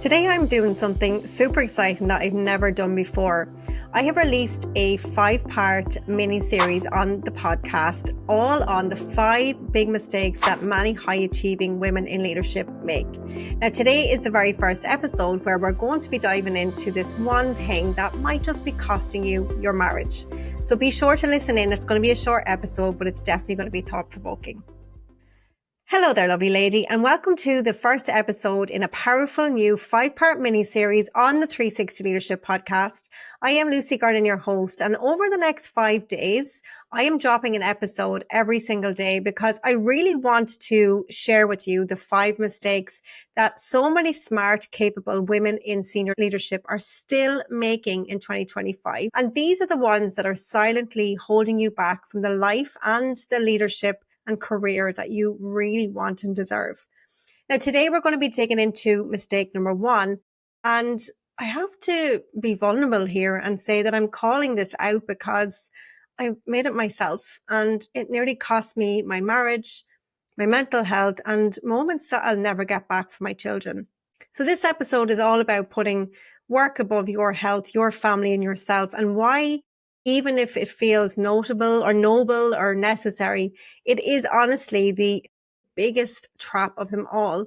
Today I'm doing something super exciting that I've never done before. I have released a 5-part mini-series on the podcast, all on the 5 big mistakes that many high-achieving women in leadership make. Now today is the very first episode where we're going to be diving into this one thing that might just be costing you your marriage. So be sure to listen in. It's going to be a short episode, but it's definitely going to be thought-provoking. Hello there, lovely lady, and welcome to the first episode in a powerful new 5-part mini-series on the 360 Leadership podcast. I am Lucy Garden, your host, and over the next 5 days, I am dropping an episode every single day because I really want to share with you the 5 mistakes that so many smart, capable women in senior leadership are still making in 2025. And these are the ones that are silently holding you back from the life and the leadership and career that you really want and deserve. Now, today we're going to be digging into mistake number 1. And I have to be vulnerable here and say that I'm calling this out because I made it myself and it nearly cost me my marriage, my mental health, and moments that I'll never get back from my children. So this episode is all about putting work above your health, your family, and yourself, and why, even if it feels notable or noble or necessary, it is honestly the biggest trap of them all.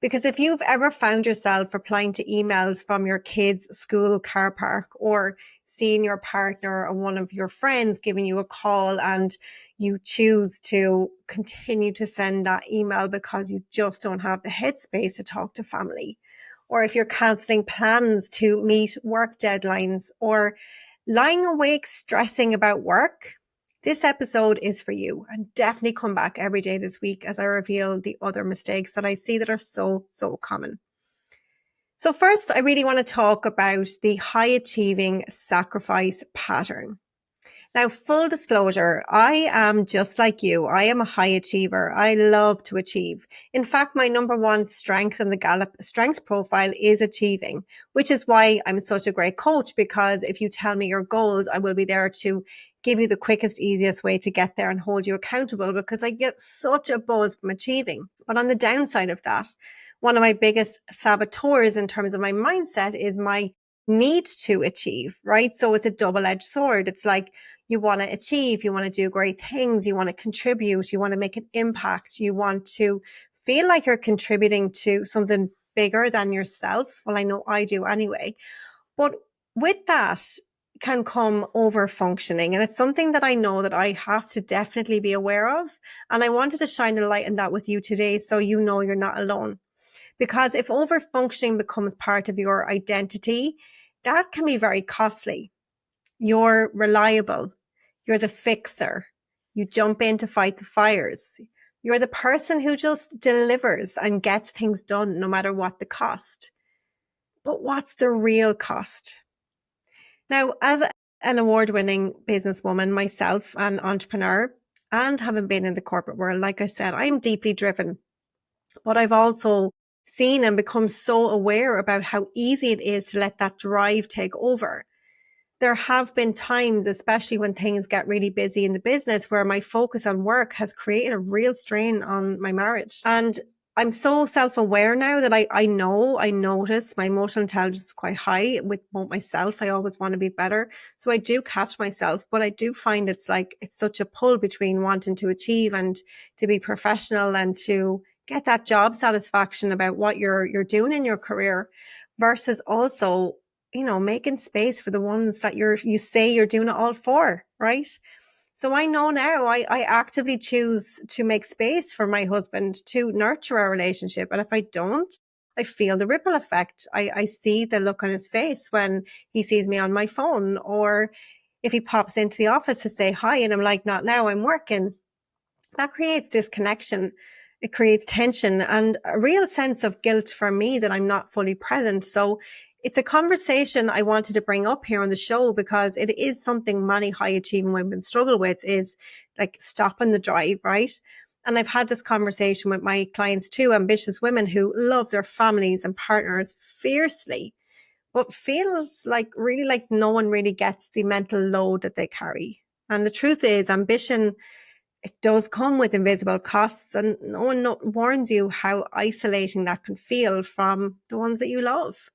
Because if you've ever found yourself replying to emails from your kids' school car park, or seeing your partner or one of your friends giving you a call and you choose to continue to send that email because you just don't have the headspace to talk to family, or if you're cancelling plans to meet work deadlines, or lying awake stressing about work, this episode is for you. And definitely come back every day this week as I reveal the other mistakes that I see that are so common. So first, I really want to talk about the high achieving sacrifice pattern. Now, full disclosure, I am just like you. I am a high achiever. I love to achieve. In fact, my number 1 strength in the Gallup strengths profile is achieving, which is why I'm such a great coach, because if you tell me your goals, I will be there to give you the quickest, easiest way to get there and hold you accountable, because I get such a buzz from achieving. But on the downside of that, one of my biggest saboteurs in terms of my mindset is my need to achieve, right? So it's a double-edged sword. It's like, you want to achieve, you want to do great things, you want to contribute, you want to make an impact, you want to feel like you're contributing to something bigger than yourself. Well, I know I do anyway. But with that can come over functioning. And it's something that I know that I have to definitely be aware of. And I wanted to shine a light on that with you today, so you know you're not alone. Because if over functioning becomes part of your identity, that can be very costly. You're reliable. You're the fixer. You jump in to fight the fires. You're the person who just delivers and gets things done no matter what the cost. But what's the real cost? Now, as an award-winning businesswoman myself, an entrepreneur, and having been in the corporate world, like I said, I'm deeply driven. But I've also seen and become so aware about how easy it is to let that drive take over. There have been times, especially when things get really busy in the business, where my focus on work has created a real strain on my marriage. And I'm so self-aware now that I notice my emotional intelligence is quite high with myself. I always want to be better. So I do catch myself, but I do find it's such a pull between wanting to achieve and to be professional and to get that job satisfaction about what you're doing in your career, versus also, making space for the ones that you say you're doing it all for, right? So I know now I actively choose to make space for my husband to nurture our relationship. And if I don't, I feel the ripple effect. I see the look on his face when he sees me on my phone, or if he pops into the office to say hi and I'm like, not now, I'm working. That creates disconnection. It creates tension and a real sense of guilt for me that I'm not fully present. So it's a conversation I wanted to bring up here on the show, because it is something many high achieving women struggle with, is like stopping the drive, right? And I've had this conversation with my clients too, ambitious women who love their families and partners fiercely, but feels really like no one really gets the mental load that they carry. And the truth is, ambition it does come with invisible costs, and no one warns you how isolating that can feel from the ones that you love.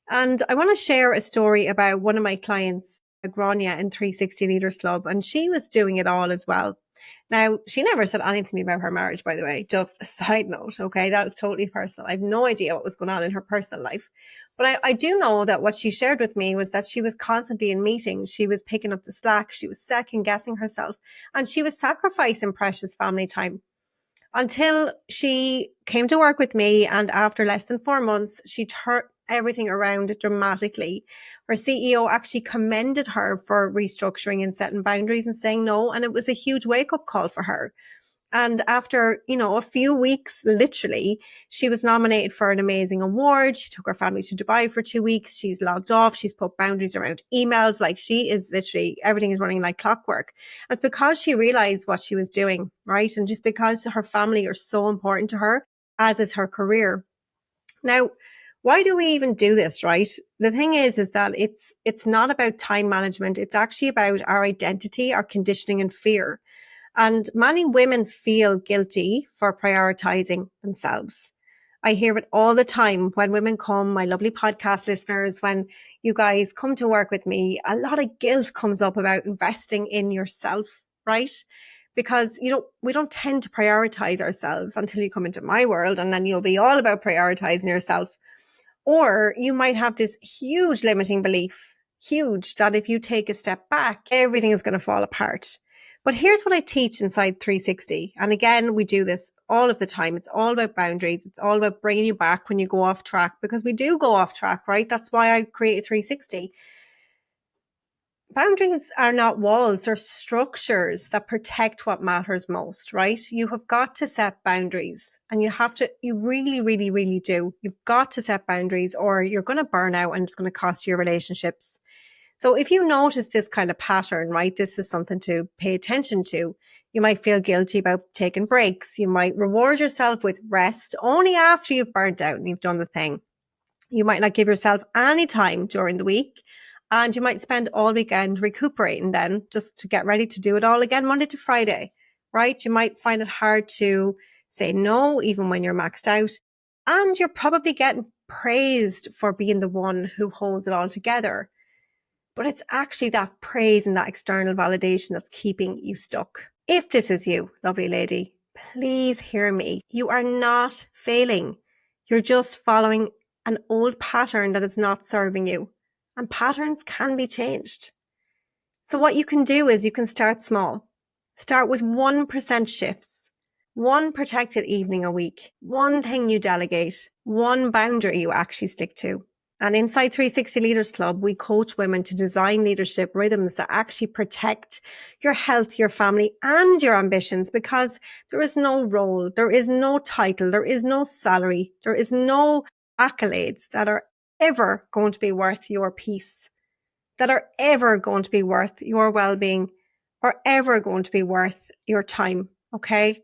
And I want to share a story about one of my clients, Grania in 360 Leaders Club, and she was doing it all as well. Now, she never said anything to me about her marriage, by the way, just a side note, okay? That's totally personal. I have no idea what was going on in her personal life. But I do know that what she shared with me was that she was constantly in meetings. She was picking up the slack. She was second guessing herself, and she was sacrificing precious family time until she came to work with me. And after less than 4 months, she turned everything around dramatically. Her CEO actually commended her for restructuring and setting boundaries and saying no. And it was a huge wake up call for her. And after, a few weeks, literally, she was nominated for an amazing award. She took her family to Dubai for 2 weeks. She's logged off. She's put boundaries around emails. Like, she is literally, everything is running like clockwork. And it's because she realized what she was doing, right? And just because her family are so important to her, as is her career. Now, why do we even do this, right? The thing is that it's not about time management. It's actually about our identity, our conditioning and fear. And many women feel guilty for prioritizing themselves. I hear it all the time when women come, my lovely podcast listeners, when you guys come to work with me, a lot of guilt comes up about investing in yourself, right? Because we don't tend to prioritize ourselves until you come into my world, and then you'll be all about prioritizing yourself. Or you might have this huge limiting belief, huge, that if you take a step back, everything is going to fall apart. But here's what I teach inside 360. And again, we do this all of the time. It's all about boundaries. It's all about bringing you back when you go off track, because we do go off track, right? That's why I created 360. Boundaries are not walls. They're structures that protect what matters most, right? You have got to set boundaries, and you really, really, really do. You've got to set boundaries, or you're going to burn out and it's going to cost you your relationships. So if you notice this kind of pattern, right, this is something to pay attention to. You might feel guilty about taking breaks. You might reward yourself with rest only after you've burnt out and you've done the thing. You might not give yourself any time during the week, and you might spend all weekend recuperating then just to get ready to do it all again Monday to Friday, right? You might find it hard to say no even when you're maxed out, and you're probably getting praised for being the one who holds it all together. But it's actually that praise and that external validation that's keeping you stuck. If this is you, lovely lady, please hear me. You are not failing. You're just following an old pattern that is not serving you. And patterns can be changed. So what you can do is you can start small. Start with 1% shifts, one protected evening a week, one thing you delegate, one boundary you actually stick to. And inside 360 Leaders Club, we coach women to design leadership rhythms that actually protect your health, your family, and your ambitions, because there is no role, there is no title, there is no salary, there is no accolades that are ever going to be worth your peace, that are ever going to be worth your well-being, or ever going to be worth your time, okay?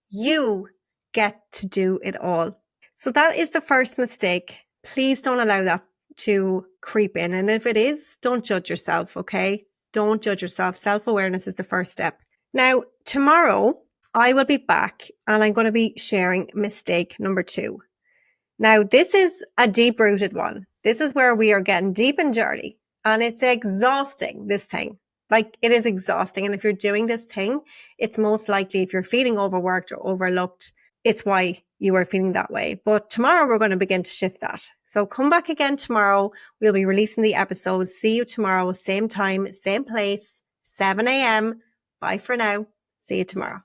You get to do it all. So that is the first mistake. Please don't allow that to creep in. And if it is, don't judge yourself, okay? Don't judge yourself. Self-awareness is the first step. Now, tomorrow, I will be back and I'm going to be sharing mistake number 2. Now, this is a deep-rooted one. This is where we are getting deep and dirty. And it's exhausting, this thing. Like, it is exhausting. And if you're doing this thing, it's most likely, if you're feeling overworked or overlooked, it's why you are feeling that way. But tomorrow we're going to begin to shift that. So come back again tomorrow. We'll be releasing the episodes. See you tomorrow, same time, same place, 7 a.m. Bye for now. See you tomorrow.